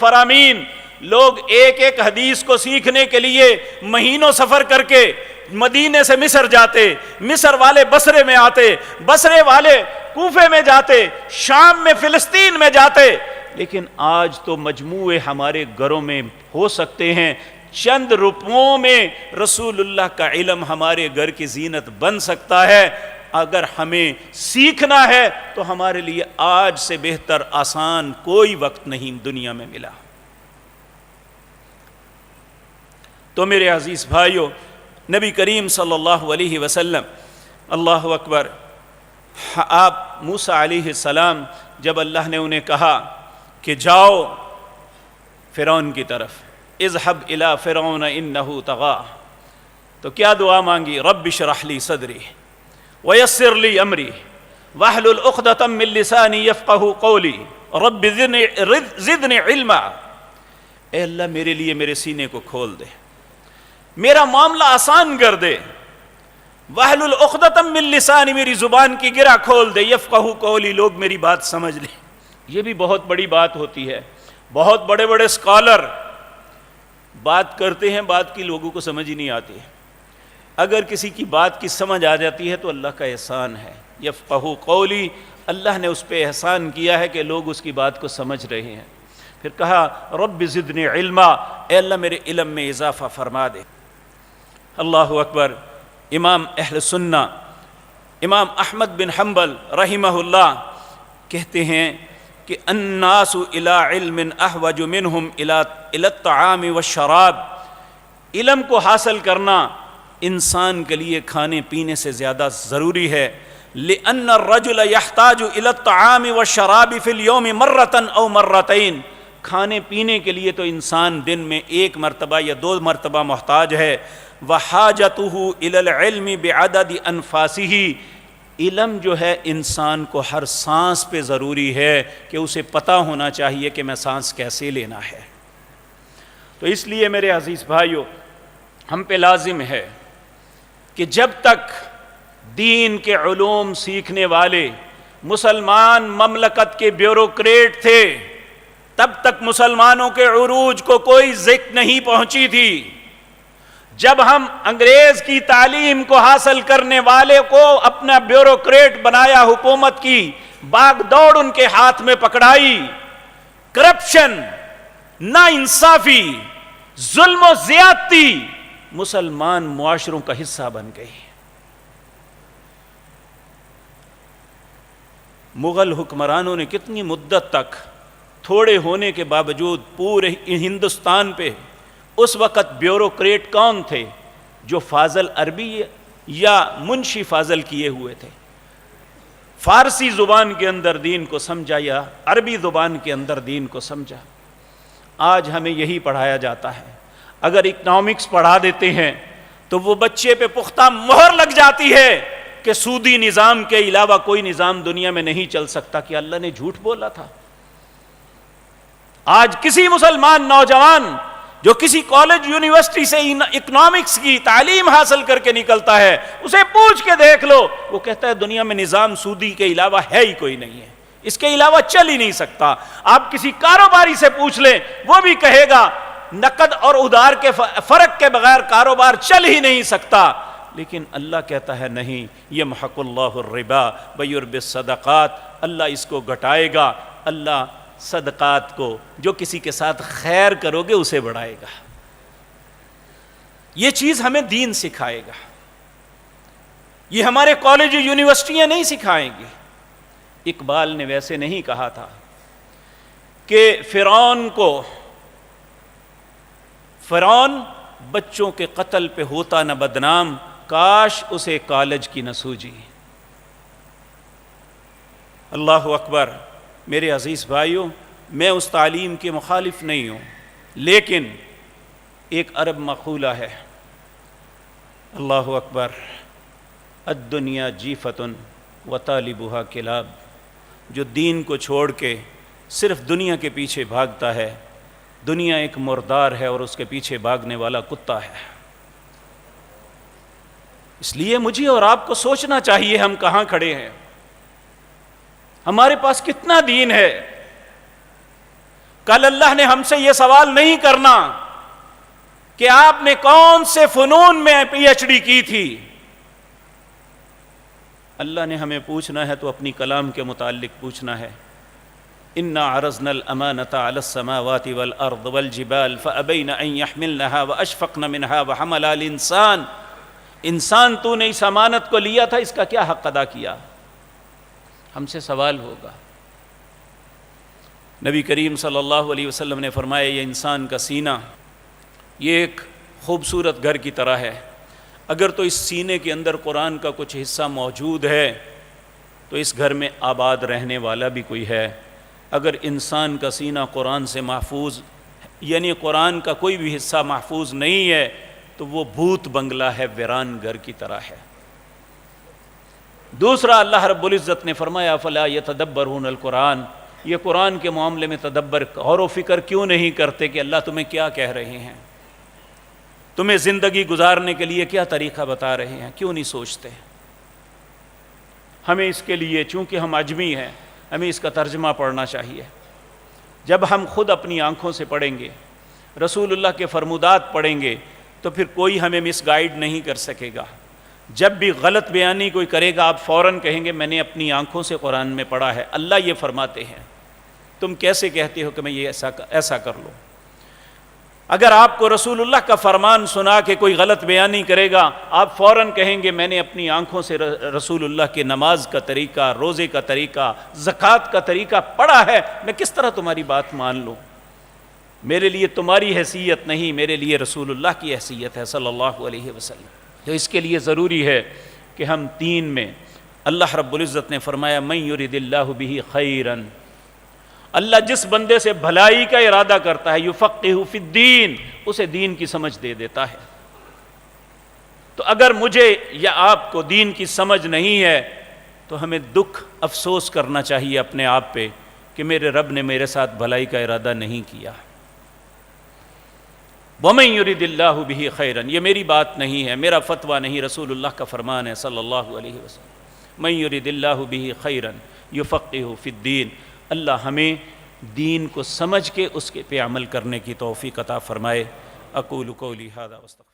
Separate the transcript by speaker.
Speaker 1: فرامین لوگ ایک ایک حدیث کو سیکھنے کے لیے مہینوں سفر کر کے مدینے سے مصر جاتے، مصر والے بصرے میں آتے، بصرے والے کوفے میں جاتے، شام میں فلسطین میں جاتے. لیکن آج تو مجموعے ہمارے گھروں میں ہو سکتے ہیں، چند روپوں میں رسول اللہ کا علم ہمارے گھر کی زینت بن سکتا ہے. اگر ہمیں سیکھنا ہے تو ہمارے لیے آج سے بہتر آسان کوئی وقت نہیں دنیا میں ملا. تو میرے عزیز بھائیو، نبی کریم صلی اللہ علیہ وسلم، اللہ اکبر، آپ موسیٰ علیہ السلام جب اللہ نے انہیں کہا کہ جاؤ فرعون کی طرف، اذهب الى فرعون انه طغى، تو کیا دعا مانگی؟ رب اشرح لی صدری ویسر لی امری واحلل عقدۃ من لسانی یفقہوا قولی رب زدنی علما. اے اللہ میرے لیے میرے سینے کو کھول دے، میرا معاملہ آسان کر دے. واحلل عقدۃ من لسانی، میری زبان کی گرہ کھول دے. یفقہوا قولی، لوگ میری بات سمجھ لیں. یہ بھی بہت بڑی بات ہوتی ہے. بہت بڑے بڑے اسکالر بات کرتے ہیں، بات کی لوگوں کو سمجھ ہی نہیں آتی. اگر کسی کی بات کی سمجھ آ جاتی ہے تو اللہ کا احسان ہے. یفقہوا قولی، اللہ نے اس پہ احسان کیا ہے کہ لوگ اس کی بات کو سمجھ رہے ہیں. پھر کہا رب زدنی علما، اے اللہ میرے علم میں اضافہ فرما دے. اللہ اکبر. امام اہل سنہ امام احمد بن حنبل رحمہ اللہ کہتے ہیں کہ الناس الی علم احوج منہم الی الطعام والشراب. علم کو حاصل کرنا انسان کے لیے کھانے پینے سے زیادہ ضروری ہے. لأن الرجل يحتاج الى الطعام والشراب في اليوم مرة او مرتين. کھانے پینے کے لیے تو انسان دن میں ایک مرتبہ یا دو مرتبہ محتاج ہے. وحاجته الى العلم بعدد انفاسه. علم جو ہے انسان کو ہر سانس پہ ضروری ہے کہ اسے پتہ ہونا چاہیے کہ میں سانس کیسے لینا ہے. تو اس لیے میرے عزیز بھائیو، ہم پہ لازم ہے کہ جب تک دین کے علوم سیکھنے والے مسلمان مملکت کے بیوروکریٹ تھے، تب تک مسلمانوں کے عروج کو کوئی ذکر نہیں پہنچی تھی. جب ہم انگریز کی تعلیم کو حاصل کرنے والے کو اپنا بیوروکریٹ بنایا، حکومت کی باغ دوڑ ان کے ہاتھ میں پکڑائی، کرپشن، ناانصافی، ظلم و زیادتی مسلمان معاشروں کا حصہ بن گئی. مغل حکمرانوں نے کتنی مدت تک تھوڑے ہونے کے باوجود پورے ہندوستان پہ، اس وقت بیوروکریٹ کون تھے؟ جو فاضل عربی یا منشی فاضل کیے ہوئے تھے. فارسی زبان کے اندر دین کو سمجھا یا عربی زبان کے اندر دین کو سمجھا. آج ہمیں یہی پڑھایا جاتا ہے. اگر اکنامکس پڑھا دیتے ہیں تو وہ بچے پہ پختہ مہر لگ جاتی ہے کہ سودی نظام کے علاوہ کوئی نظام دنیا میں نہیں چل سکتا. کہ اللہ نے جھوٹ بولا تھا؟ آج کسی مسلمان نوجوان جو کسی کالج یونیورسٹی سے اکنامکس کی تعلیم حاصل کر کے نکلتا ہے، اسے پوچھ کے دیکھ لو، وہ کہتا ہے دنیا میں نظام سودی کے علاوہ ہے ہی کوئی نہیں ہے، اس کے علاوہ چل ہی نہیں سکتا. آپ کسی کاروباری سے پوچھ لیں، وہ بھی کہے گا نقد اور ادھار کے فرق کے بغیر کاروبار چل ہی نہیں سکتا. لیکن اللہ کہتا ہے نہیں، یمحق اللہ الربا ویربی الصدقات. اللہ اس کو گھٹائے گا. اللہ صدقات کو، جو کسی کے ساتھ خیر کرو گے اسے بڑھائے گا. یہ چیز ہمیں دین سکھائے گا. یہ ہمارے کالج یونیورسٹیاں نہیں سکھائیں گی. اقبال نے ویسے نہیں کہا تھا کہ فرعون بچوں کے قتل پہ ہوتا نہ بدنام، کاش اسے کالج کی نہ سوجی. اللہ اکبر. میرے عزیز بھائیوں، میں اس تعلیم کے مخالف نہیں ہوں، لیکن ایک عرب مقولہ ہے، اللہ اکبر، الدنیا جیفۃ وطالبها کلاب. جو دین کو چھوڑ کے صرف دنیا کے پیچھے بھاگتا ہے، دنیا ایک مردار ہے اور اس کے پیچھے بھاگنے والا کتا ہے. اس لیے مجھے اور آپ کو سوچنا چاہیے ہم کہاں کھڑے ہیں، ہمارے پاس کتنا دین ہے. کل اللہ نے ہم سے یہ سوال نہیں کرنا کہ آپ نے کون سے فنون میں پی ایچ ڈی کی تھی. اللہ نے ہمیں پوچھنا ہے تو اپنی کلام کے متعلق پوچھنا ہے. انا عرضنا الامانة على السماوات والارض والجبال فابين ان يحملنها واشفقن منها وحملها الانسان. انسان تو نے اس امانت کو لیا تھا، اس کا کیا حق ادا کیا؟ ہم سے سوال ہوگا. نبی کریم صلی اللہ علیہ وسلم نے فرمایا یہ انسان کا سینہ یہ ایک خوبصورت گھر کی طرح ہے. اگر تو اس سینے کے اندر قرآن کا کچھ حصہ موجود ہے تو اس گھر میں آباد رہنے والا بھی کوئی ہے. اگر انسان کا سینہ قرآن سے محفوظ یعنی قرآن کا کوئی بھی حصہ محفوظ نہیں ہے تو وہ بھوت بنگلہ ہے، ویران گھر کی طرح ہے. دوسرا اللہ رب العزت نے فرمایا فلا یتدبرون القرآن. یہ قرآن کے معاملے میں تدبر غور و فکر کیوں نہیں کرتے کہ اللہ تمہیں کیا کہہ رہے ہیں، تمہیں زندگی گزارنے کے لیے کیا طریقہ بتا رہے ہیں، کیوں نہیں سوچتے؟ ہمیں اس کے لیے چونکہ ہم عجمی ہیں ہمیں اس کا ترجمہ پڑھنا چاہیے. جب ہم خود اپنی آنکھوں سے پڑھیں گے، رسول اللہ کے فرمودات پڑھیں گے تو پھر کوئی ہمیں مس گائیڈ نہیں کر سکے گا. جب بھی غلط بیانی کوئی کرے گا آپ فوراً کہیں گے میں نے اپنی آنکھوں سے قرآن میں پڑھا ہے، اللہ یہ فرماتے ہیں، تم کیسے کہتے ہو کہ میں یہ ایسا کر لوں؟ اگر آپ کو رسول اللہ کا فرمان سنا کے کوئی غلط بیانی کرے گا آپ فوراً کہیں گے میں نے اپنی آنکھوں سے رسول اللہ کے نماز کا طریقہ، روزے کا طریقہ، زکوٰۃ کا طریقہ پڑھا ہے، میں کس طرح تمہاری بات مان لوں؟ میرے لیے تمہاری حیثیت نہیں، میرے لیے رسول اللہ کی حیثیت ہے صلی اللہ علیہ وسلم. تو اس کے لیے ضروری ہے کہ ہم دین میں اللہ رب العزت نے فرمایا من یرد اللہ بہ خیرا، اللہ جس بندے سے بھلائی کا ارادہ کرتا ہے یفقہہ فی الدین، اسے دین کی سمجھ دے دیتا ہے. تو اگر مجھے یا آپ کو دین کی سمجھ نہیں ہے تو ہمیں دکھ افسوس کرنا چاہیے اپنے آپ پہ کہ میرے رب نے میرے ساتھ بھلائی کا ارادہ نہیں کیا. وَمَن يُرِدِ اللَّهُ بِهِ خَيْرًا، یہ میری بات نہیں ہے، میرا فتویٰ نہیں، رسول اللہ کا فرمان ہے صلی اللہ علیہ وسلم. مَن يُرِدِ اللَّهُ بِهِ خَيْرًا يُفَقِّهُ فِي الدِّينِ. اللہ ہمیں دین کو سمجھ کے اس کے پہ عمل کرنے کی توفیق عطا فرمائے. اقول قولی ھذا واستغفر